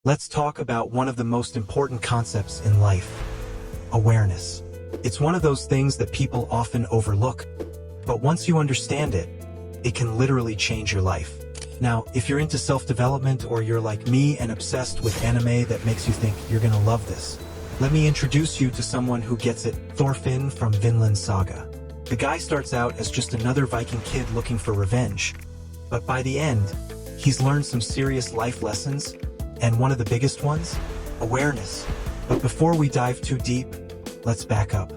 let's talk about one of the most important concepts in life: awareness. It's one of those things that people often overlook, but once you understand it, it can literally change your life. Now, if you're into self-development or you're like me and obsessed with anime that makes you think you're gonna love this, let me introduce you to someone who gets it: Thorfinn from Vinland Saga. The guy starts out as just another Viking kid looking for revenge, but by the end, he's learned some serious life lessons, and one of the biggest ones? Awareness. But before we dive too deep, let's back up.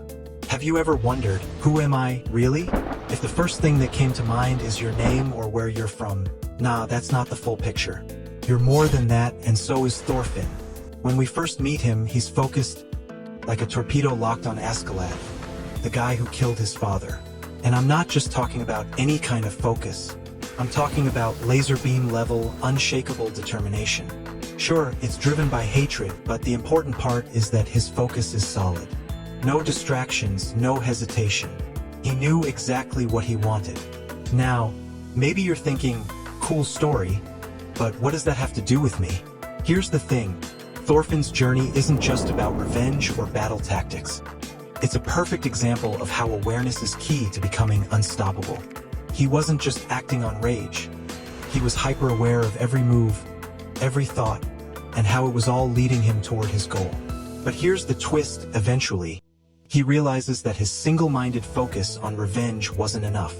Have you ever wondered, who am I, really? If the first thing that came to mind is your name or where you're from, nah, that's not the full picture. You're more than that, and so is Thorfinn. When we first meet him, he's focused, like a torpedo locked on Askeladd, the guy who killed his father. And I'm not just talking about any kind of focus. I'm talking about laser beam level, unshakable determination. Sure, it's driven by hatred, but the important part is that his focus is solid. No distractions, no hesitation. He knew exactly what he wanted. Now, maybe you're thinking, cool story, but what does that have to do with me? Here's the thing: Thorfinn's journey isn't just about revenge or battle tactics. It's a perfect example of how awareness is key to becoming unstoppable. He wasn't just acting on rage. He was hyper-aware of every move, every thought, and how it was all leading him toward his goal. But here's the twist: eventually, he realizes that his single-minded focus on revenge wasn't enough.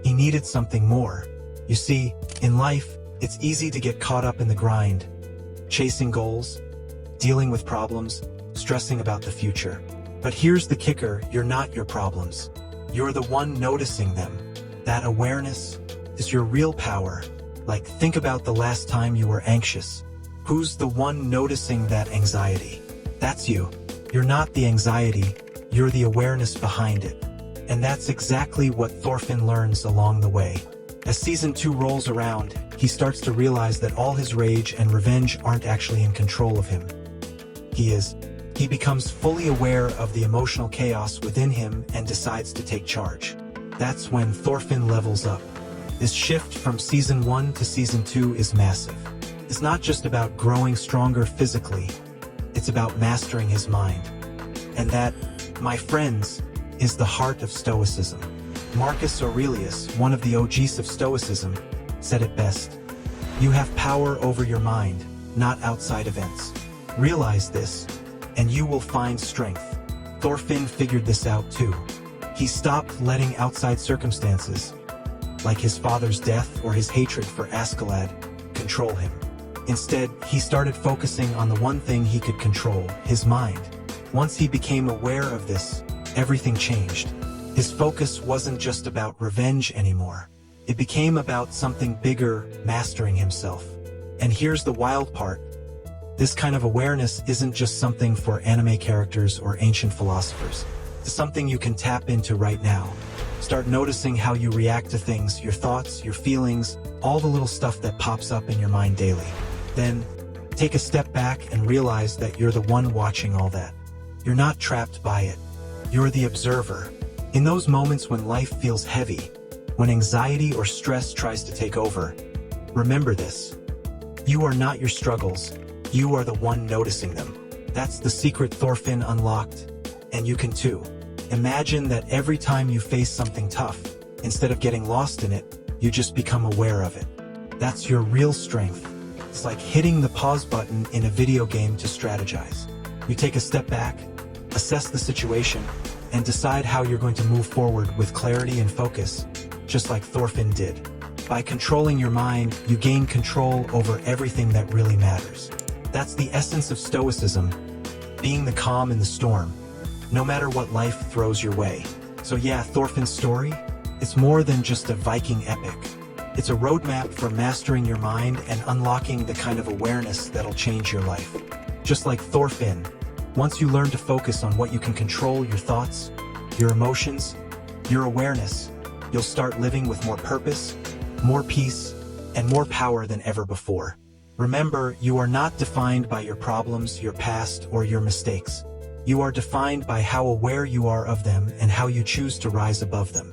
He needed something more. You see, in life, it's easy to get caught up in the grind, chasing goals, dealing with problems, stressing about the future. But here's the kicker: you're not your problems. You're the one noticing them. That awareness is your real power. Like, think about the last time you were anxious. Who's the one noticing that anxiety? That's you. You're not the anxiety, you're the awareness behind it. And that's exactly what Thorfinn learns along the way. As Season 2 rolls around, he starts to realize that all his rage and revenge aren't actually in control of him. He becomes fully aware of the emotional chaos within him and decides to take charge. That's when Thorfinn levels up. This shift from Season 1 to Season 2 is massive. It's not just about growing stronger physically, it's about mastering his mind. And that, my friends, is the heart of Stoicism. Marcus Aurelius, one of the OGs of Stoicism, said it best: "You have power over your mind, not outside events. Realize this, and you will find strength." Thorfinn figured this out too. He stopped letting outside circumstances, like his father's death or his hatred for Askeladd, control him. Instead, he started focusing on the one thing he could control: his mind. Once he became aware of this, everything changed. His focus wasn't just about revenge anymore. It became about something bigger: mastering himself. And here's the wild part: this kind of awareness isn't just something for anime characters or ancient philosophers. It's something you can tap into right now. Start noticing how you react to things, your thoughts, your feelings, all the little stuff that pops up in your mind daily. Then, take a step back and realize that you're the one watching all that. You're not trapped by it. You're the observer. In those moments when life feels heavy, when anxiety or stress tries to take over, remember this: you are not your struggles, you are the one noticing them. That's the secret Thorfinn unlocked, and you can too. Imagine that every time you face something tough, instead of getting lost in it, you just become aware of it. That's your real strength. It's like hitting the pause button in a video game to strategize. You take a step back, assess the situation, and decide how you're going to move forward with clarity and focus, just like Thorfinn did. By controlling your mind, you gain control over everything that really matters. That's the essence of Stoicism: being the calm in the storm, no matter what life throws your way. So yeah, Thorfinn's story, it's more than just a Viking epic. It's a roadmap for mastering your mind and unlocking the kind of awareness that'll change your life. Just like Thorfinn, once you learn to focus on what you can control: your thoughts, your emotions, your awareness, you'll start living with more purpose, more peace, and more power than ever before. Remember, you are not defined by your problems, your past, or your mistakes. You are defined by how aware you are of them and how you choose to rise above them.